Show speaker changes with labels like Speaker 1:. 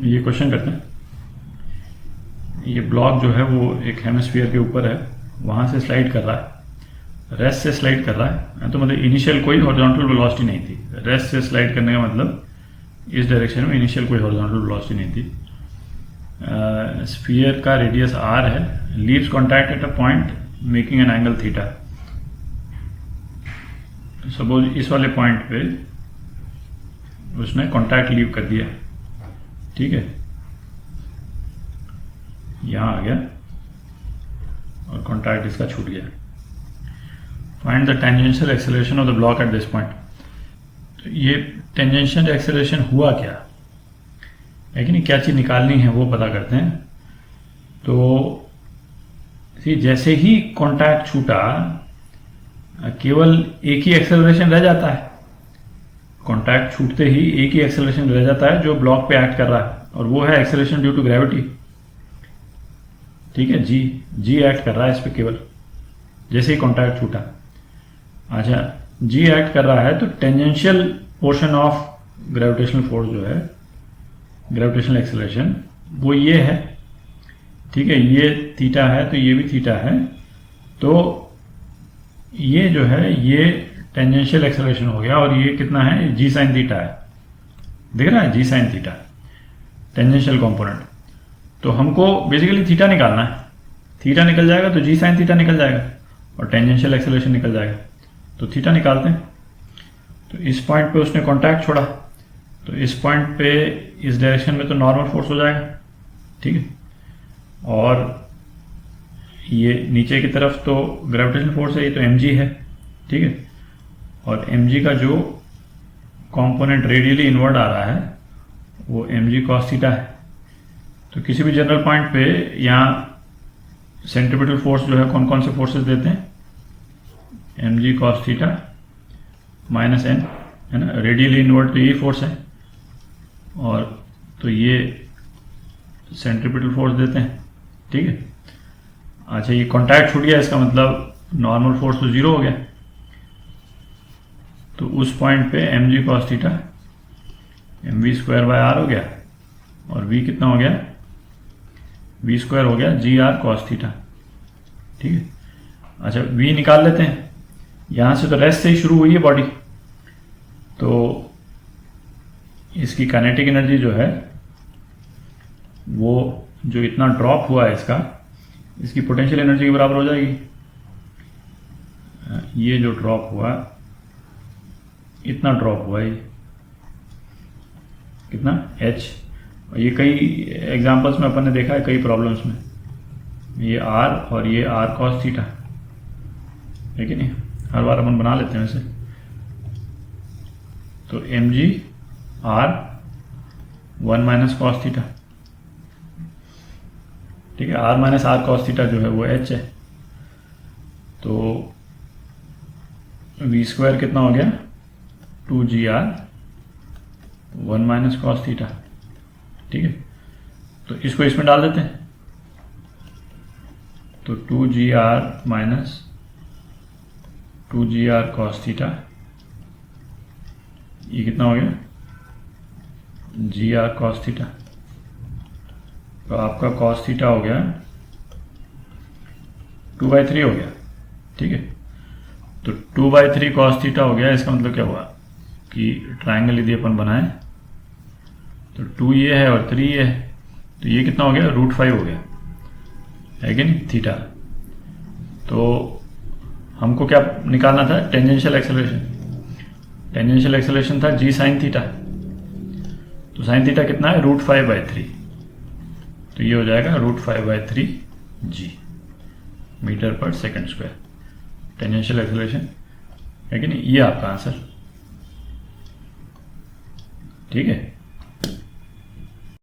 Speaker 1: ये क्वेश्चन करते हैं। ये ब्लॉक जो है वो एक हेमिस्फीयर के ऊपर है, वहाँ से स्लाइड कर रहा है, रेस्ट से स्लाइड कर रहा है। तो मतलब इनिशियल कोई हॉरिजॉन्टल वेलोसिटी नहीं थी। रेस्ट से स्लाइड करने का मतलब इस डायरेक्शन में इनिशियल कोई हॉरिजॉन्टल वेलोसिटी नहीं थी। स्फीयर का रेडियस r है, leaves contact at a point making an angle theta. Suppose इस वाले पॉइंट पे उसने कॉन्टैक्ट लीव कर दिया, ठीक है, यहां आ गया और कॉन्टैक्ट इसका छूट गया। Find the tangential acceleration of the block at this point. तो ये टेंजेंशियल एक्सेलरेशन हुआ क्या है कि नहीं, क्या चीज निकालनी है वो पता करते हैं। तो जैसे ही कॉन्टैक्ट छूटा केवल एक ही एक्सेलरेशन रह जाता है। कॉन्टैक्ट छूटते ही एक ही एक्सेलरेशन रह जाता है जो ब्लॉक पे एक्ट कर रहा है, और वो है एक्सेलरेशन ड्यू टू ग्रेविटी। ठीक है, जी एक्ट कर रहा है इस पे केवल जैसे ही कॉन्टैक्ट छूटा। अच्छा, जी एक्ट कर रहा है तो tangential portion of gravitational force जो है, ग्रेविटेशनल एक्सेलरेशन, वो ये है। ठीक है, ये थीटा है तो ये भी थीटा है, तो ये जो है ये टेंजेंशियल एक्सेलरेशन हो गया। और ये कितना है, जी साइन थीटा है, दिख रहा है, जी साइन थीटा टेंजेंशियल कंपोनेंट। तो हमको बेसिकली थीटा निकालना है। थीटा निकल जाएगा तो जी साइन थीटा निकल जाएगा और टेंजेंशियल एक्सेलरेशन निकल जाएगा। तो थीटा निकालते हैं। तो इस पॉइंट पे उसने कॉन्टैक्ट छोड़ा, तो इस पॉइंट पे इस डायरेक्शन में तो नॉर्मल फोर्स हो जाएगा, ठीक है, और ये नीचे की तरफ तो ग्रेविटेशनल फोर्स है, ये तो mg है, ठीक है, और mg का जो कंपोनेंट रेडियली इनवर्ड आ रहा है वो mg cos थीटा है। तो किसी भी जनरल पॉइंट पे यहाँ सेंट्रीपिटल फोर्स जो है कौन कौन से फोर्सेस देते हैं, mg cos theta minus n, है ना, रेडियली इनवर्ड तो यही फोर्स है, और तो ये सेंट्रीपिटल फोर्स देते हैं, ठीक है। अच्छा, ये कॉन्टैक्ट छूट गया, इसका मतलब नॉर्मल फोर्स तो जीरो हो गया। तो उस पॉइंट पे mg cos theta mv square by r हो गया, और v कितना हो गया, v स्क्वायर हो गया जी आर cos थीटा, ठीक है। अच्छा, v निकाल लेते हैं। यहां से तो रेस्ट से ही शुरू हुई है बॉडी, तो इसकी काइनेटिक एनर्जी जो है वो जो इतना ड्रॉप हुआ है इसकी पोटेंशियल एनर्जी के बराबर हो जाएगी। ये जो ड्रॉप हुआ, इतना ड्रॉप हुआ, ये कितना h, और ये कई एग्जांपल्स में अपन ने देखा है, कई प्रॉब्लम्स में, ये r और ये r cos थीटा है कि नहीं, हर बार अपन बना लेते हैं वैसे। तो mg r 1 minus cos theta, ठीक है, r minus r cos theta जो है वो h है। तो v स्क्वायर कितना हो गया, 2gr 1 माइनस cos थीटा, ठीक है। तो इसको इसमें डाल देते हैं, तो 2gr minus 2gr cos theta, ये कितना हो गया, gr cos थीटा। तो आपका cos थीटा हो गया 2/3 हो गया, ठीक है। तो 2/3 cos थीटा हो गया। इसका मतलब क्या हुआ कि ट्राइंगल यदि अपन बनाए तो 2 ये है और 3 ये है, तो ये कितना हो गया, √5 हो गया, है कि नहीं, थीटा। तो हमको क्या निकालना था, टेंजेंशियल एक्सेलरेशन। टेंजेंशियल एक्सेलरेशन था जी साइन थीटा, तो साइन थीटा कितना है, √5/3, तो ये हो जाएगा √5/3 g मीटर पर सेकंड स्क्वायर, टेंजेंशियल एक्सेलरेशन, है कि नहीं। ये आपका आंसर, ठीक है।